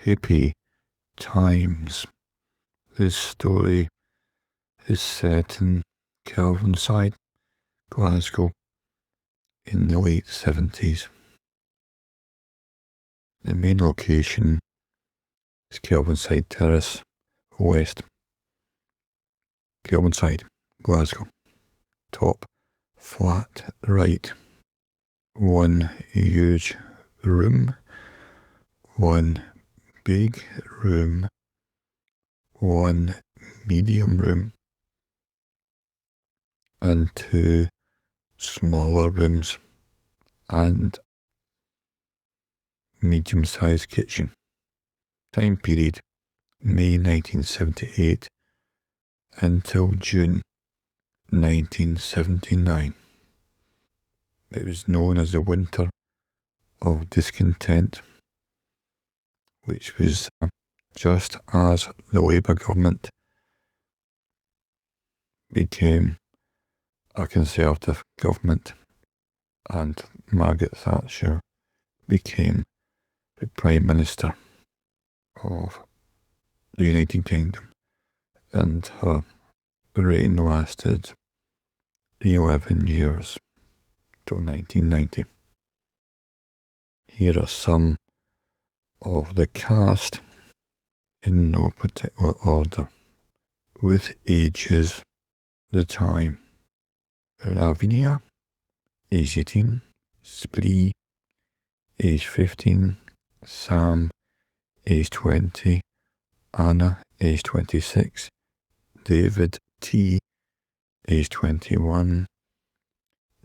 Hippy Times. This story is set in Kelvinside, Glasgow, in the late 70s. The main location is Kelvinside Terrace, West. Kelvinside, Glasgow. Top, flat right. One huge room, one big room, one medium room, and two smaller rooms, and medium-sized kitchen. Time period, May 1978 until June 1979. It was known as the Winter of Discontent, which was just as the Labour government became a Conservative government and Margaret Thatcher became the Prime Minister of the United Kingdom, and her reign lasted 11 years till 1990. Here are some of the cast in no particular order, with ages, the time: Lavinia, age 18, Spree, age 15, Sam, age 20, Anna, age 26, David T, age 21,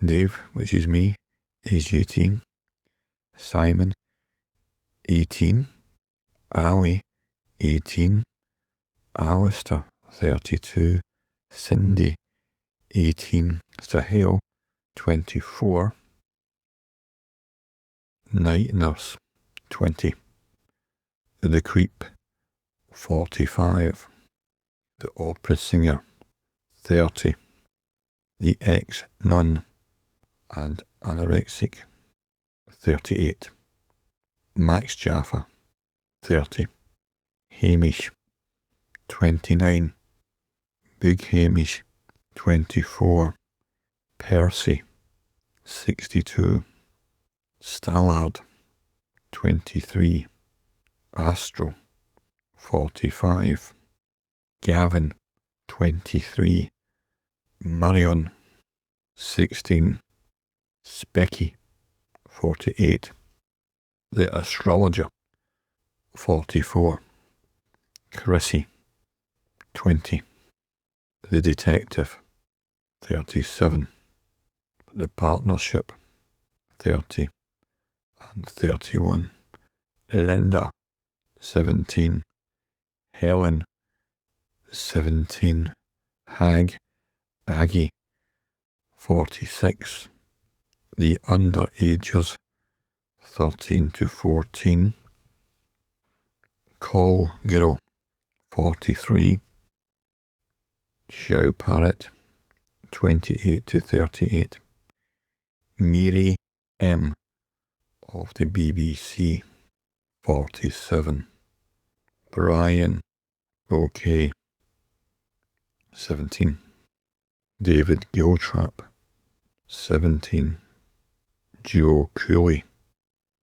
Dave, which is me, age 18, Simon, 18, Ali, 18, Alistair, 32, Cindy, 18, Sahel, 24, Night Nurse, 20, The Creep, 45, The Opera Singer, 30, The Ex-Nun and Anorexic, 38, Max Jaffa, 30, Hamish, 29, Big Hamish, 24, Percy, 62, Stallard, 23, Astro, 45, Gavin, 23, Marion, 16, Specky, 48, The Astrologer, 44, Chrissy, 20, The Detective, 37, The Partnership, 30 and 31, Linda, 17, Helen, 17, Hag, Aggie, 46, The Underagers, 13 to 14, Call Girl, 43, Show Parrot, 28 to 38, Miri M of the BBC, 47, Brian OK, 17, David Giltrap, 17, Joe Cooley,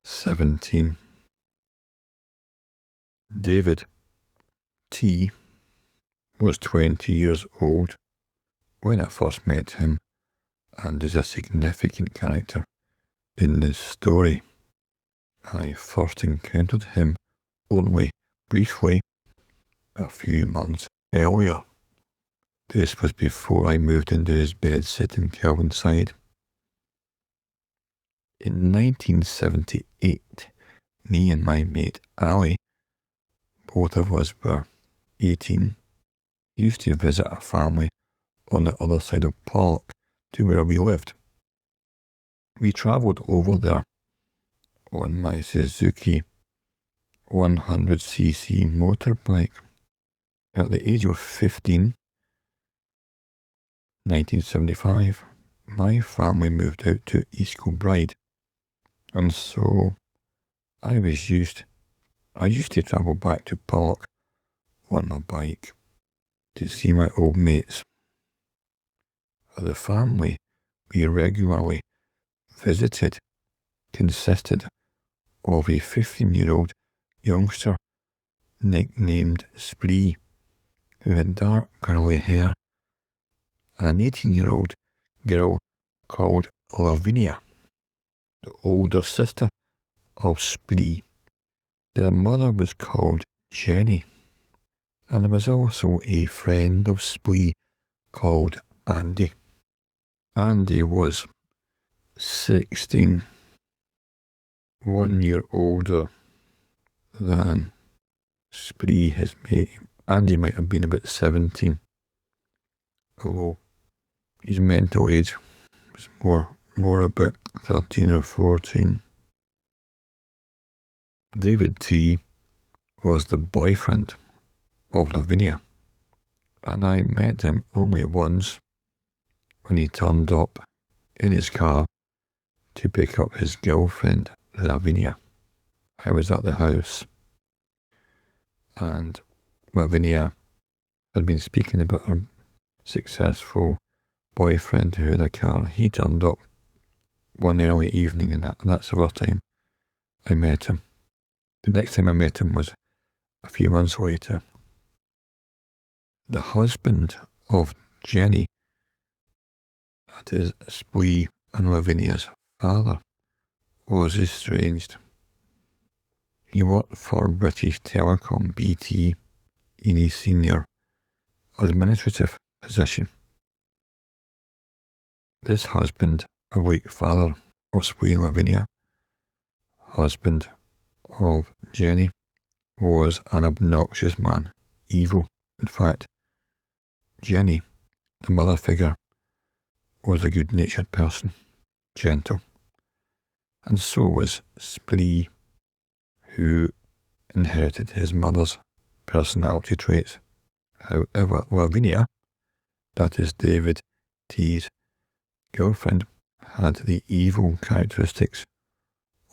17, David T was 20 years old when I first met him, and is a significant character in this story. I first encountered him only briefly a few months earlier. This was before I moved into his bedsit in Kelvinside. In 1978, me and my mate Ali, both of us were 18, used to visit a family on the other side of Park to where we lived. We travelled over there on my Suzuki 100cc motorbike. At the age of 15, 1975, my family moved out to East Kilbride, and so I was used I used to travel back to Park on my bike to see my old mates. The family we regularly visited consisted of a 15-year-old youngster nicknamed Spree, who had dark curly hair, and an 18-year-old girl called Lavinia, the older sister of Spree. Their mother was called Jenny, and there was also a friend of Spree called Andy. Andy was 16, 1 year older than Spree, his mate. Andy might have been about 17, although his mental age was more about 13 or 14. David T was the boyfriend of Lavinia, and I met him only once when he turned up in his car to pick up his girlfriend, Lavinia. I was at the house, and Lavinia had been speaking about her successful boyfriend who had a car. He turned up one early evening, and that's the first time I met him. The next time I met him was a few months later. The husband of Jenny, that is Spree and Lavinia's father, was estranged. He worked for British Telecom BT in a senior administrative position. This husband, like father of Spree and Lavinia, husband of Jenny, was an obnoxious man, evil. In fact, Jenny, the mother figure, was a good-natured person, gentle, and so was Spree, who inherited his mother's personality traits. However, Lavinia, that is David T's girlfriend, had the evil characteristics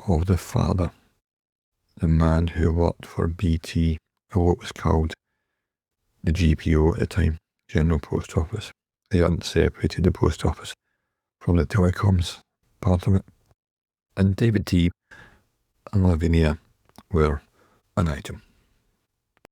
of the father, the man who worked for BT, or what was called the GPO at the time, General Post Office. They hadn't separated the post office from the telecoms part of it. And David T and Lavinia were an item.